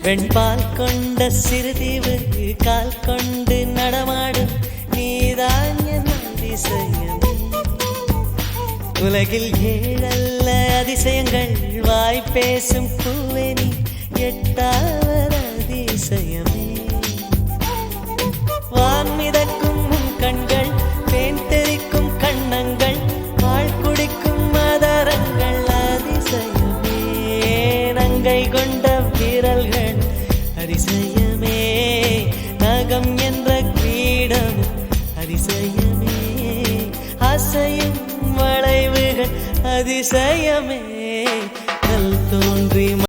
வெண்பால் கொண்ட சிறுதீவு கால் கொண்டு நடமாடும் நீதான் என் அதிசயம். உலகில் ஏழல்ல அதிசயங்கள் வாய் பேசும் பூவே நீ எட்டாவது அதிசயமே. வான் மிதக்கும் கண்கள் தேன் தெறிக்கும் கண்ணங்கள் பால் குடிக்கும் மதரங்கள் அதிசயமே. நங்கை கொண்ட விரல்கள் அதிசயமே. நகம் என்ற கிரீடம் அதிசயமே. அசையும் வளைவுகள் அதிசயமே.